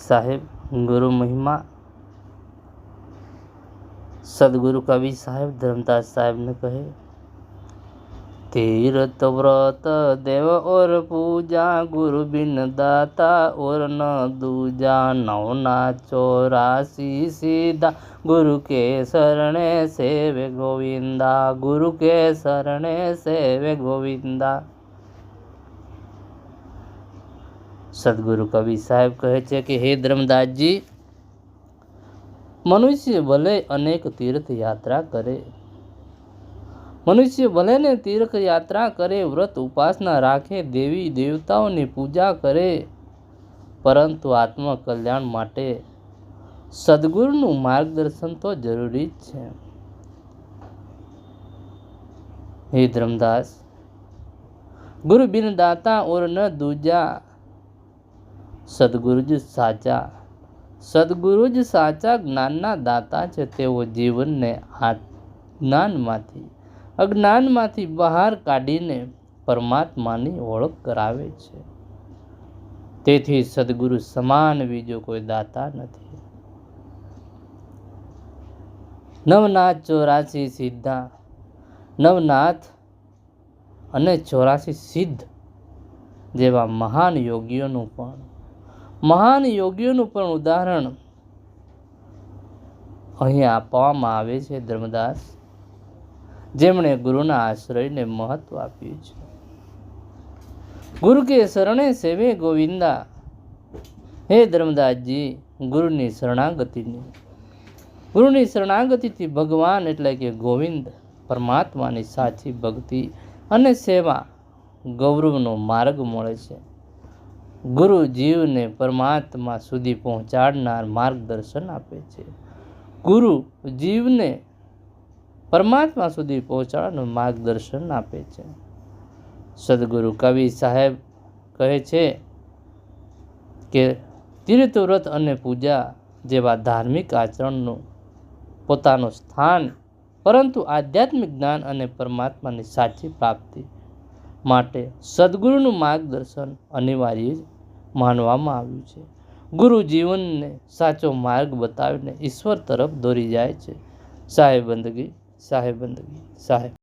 સાહેબ ગુરુ મહિમા સદગુરુ કવિ સાહેબ ધર્મદાસ સાહેબ ने कहे, तीर्थ व्रत देव और पूजा गुरु बिन दाता और न दूजा। नवना 84 सीधा गुरु के शरणे सेवे गोविंदा, गुरु के शरणे सेवे गोविंदा। सदगुरु कवि साहेब कहे छे कि हे धर्मदास जी, मनुष्य भले अनेक तीर्थ यात्रा करे, मनुष्य भले ने तीर्थ यात्रा करे, व्रत उपासना राखे, देवी देवताओं ने पूजा करे, परंतु आत्म कल्याण माटे सदगुरुनु मार्गदर्शन तो जरूरी है। हे धर्मदास, गुरु बिन दाता और न दूजा। सदगुरु ज साचा, सदगुरु ज साचा ज्ञानना दाता छे। तेओ जीवनने अज्ञानमांथी बहार काढीने परमात्मानी ओळख करावे छे। तेथी सदगुरु समान बीजो कोई दाता नथी। नवनाथ 84 सिद्धा, नवनाथ अने 84 सिद्ध जेवा महान योगीओनुं पण उदाहरण અહીં આપવામાં આવે છે ધર્મદાસ, જેમણે ગુરુના આશ્રયને મહત્વ આપ્યું છે। ગુરુ કે શરણે સેવે ગોવિંદા। હે ધર્મદાસજી, ગુરુની શરણાગતિથી ભગવાન એટલે કે ગોવિંદ પરમાત્માની સાચી ભક્તિ અને સેવા ગૌરવનો માર્ગ મળે છે। ગુરુ જીવને પરમાત્મા સુધી પહોંચાડનાર માર્ગદર્શન આપે છે। ગુરુ જીવને પરમાત્મા સુધી પહોંચાડવાનું માર્ગદર્શન આપે છે। સદગુરુ કવિ સાહેબ કહે છે કે તીર્થ વ્રત અને પૂજા જેવા ધાર્મિક આચરણનું પોતાનું સ્થાન, પરંતુ આધ્યાત્મિક જ્ઞાન અને પરમાત્માની સાચી પ્રાપ્તિ માટે સદગુરુનું માર્ગદર્શન અનિવાર્ય માનવામાં આવ્યું છે। ગુરુ જીવનને સાચો માર્ગ બતાવીને ઈશ્વર તરફ દોરી જાય છે। સાહેબ બંદગી, સાહેબ બંદગી, સાહેબ।